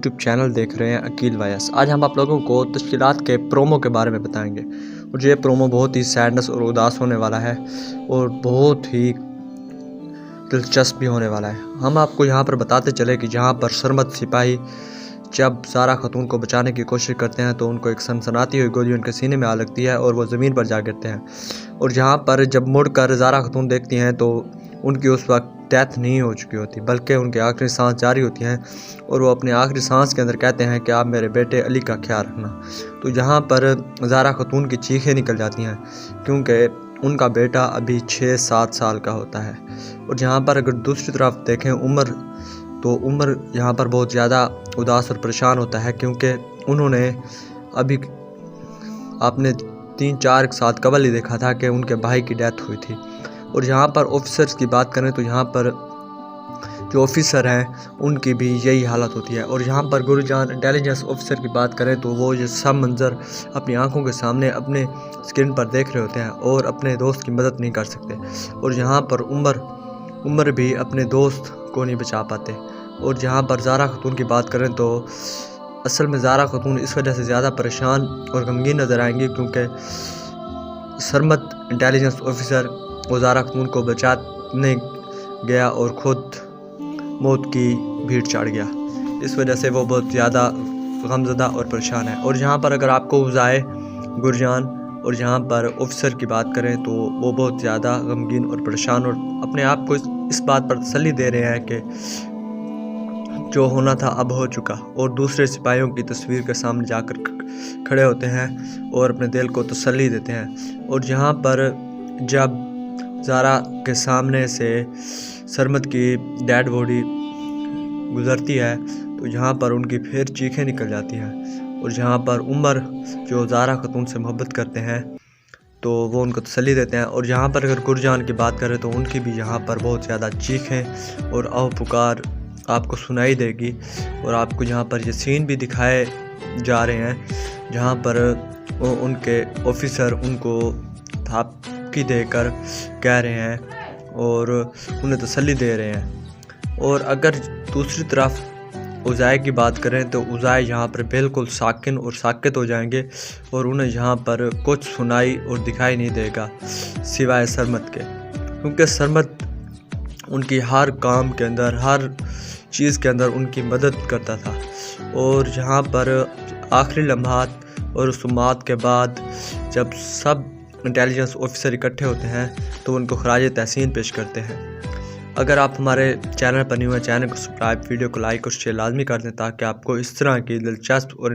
YouTube channel देख रहे हैं अकील वायस। आज हम आप लोगों को तश्कीलात के प्रोमो के बारे में बताएंगे और ये प्रोमो बहुत ही सैडनेस और उदास होने वाला है और बहुत ही दिलचस्प भी होने वाला है। हम आपको यहाँ पर बताते चले कि जहाँ पर सरमद सिपाही जब ज़ारा खातून को बचाने की कोशिश करते हैं तो उनको एक सनसनाती हुई गोली उनके सीने में आ लगती है और वो ज़मीन पर जा गिरते हैं। और जहाँ पर जब मुड़कर ज़ारा खातून देखती हैं तो उनकी उस वक्त डेथ नहीं हो चुकी होती बल्कि उनकी आखिरी सांस जारी होती हैं और वो अपने आखिरी सांस के अंदर कहते हैं कि आप मेरे बेटे अली का ख्याल रखना। तो यहाँ पर ज़ारा खातून की चीखें निकल जाती हैं क्योंकि उनका बेटा अभी 6-7 साल का होता है। और जहाँ पर अगर दूसरी तरफ देखें उमर यहाँ पर बहुत ज़्यादा उदास और परेशान होता है क्योंकि उन्होंने अभी आपने 3-4 साल कबल ही देखा था कि उनके भाई की डेथ हुई थी। और यहाँ पर ऑफिसर्स की बात करें तो यहाँ पर जो ऑफिसर हैं उनकी भी यही हालत होती है। और यहाँ पर गुरुजान इंटेलिजेंस ऑफिसर की बात करें तो वो ये सब मंज़र अपनी आंखों के सामने अपने स्क्रीन पर देख रहे होते हैं और अपने दोस्त की मदद नहीं कर सकते। और यहाँ पर उमर भी अपने दोस्त को नहीं बचा पाते। और जहाँ पर ज़ारा खातून की बात करें तो असल में ज़ारा खातून इस वजह से ज़्यादा परेशान और गमगीन नज़र आएंगी क्योंकि सरमद इंटेलिजेंस ऑफिसर वो ज़ारा खातून को बचाने गया और ख़ुद मौत की भीड़ चढ़ गया। इस वजह से वो बहुत ज़्यादा गमज़दा और परेशान है। और यहाँ पर अगर आपको उज़ाए गुरजान और यहाँ पर ऑफिसर की बात करें तो वो बहुत ज़्यादा गमगीन और परेशान और अपने आप को इस बात पर तसल्ली दे रहे हैं कि जो होना था अब हो चुका। और दूसरे सिपाहियों की तस्वीर के सामने जाकर खड़े होते हैं और अपने दिल को तसल्ली देते हैं। और यहाँ पर जब ज़ारा के सामने से सरमद की डेड बॉडी गुज़रती है तो यहाँ पर उनकी फिर चीखें निकल जाती हैं। और जहाँ पर उमर जो ज़ारा खातून से मोहब्बत करते हैं तो वो उनको तसल्ली देते हैं। और यहाँ पर अगर गुरजान की बात करें तो उनकी भी यहाँ पर बहुत ज़्यादा चीखें और आह पुकार आपको सुनाई देगी। और आपको यहाँ पर ये सीन भी दिखाए जा रहे हैं जहाँ पर उनके ऑफिसर उनको थापकी देकर कह रहे हैं और उन्हें तसल्ली दे रहे हैं। और अगर दूसरी तरफ उज़ाए की बात करें तो उज़ाए यहाँ पर बिल्कुल साकिन और साकित हो जाएंगे और उन्हें यहाँ पर कुछ सुनाई और दिखाई नहीं देगा सिवाय सरमद के, क्योंकि सरमद उनकी हर काम के अंदर हर चीज़ के अंदर उनकी मदद करता था। और यहाँ पर आखिरी लम्हात और रसूमात के बाद जब सब इंटेलिजेंस ऑफिसर इकट्ठे होते हैं तो उनको खराज तहसीन पेश करते हैं। अगर आप हमारे चैनल पर नहीं हुए चैनल को सब्सक्राइब, वीडियो को लाइक और शेयर लाजमी कर दें ताकि आपको इस तरह की दिलचस्प और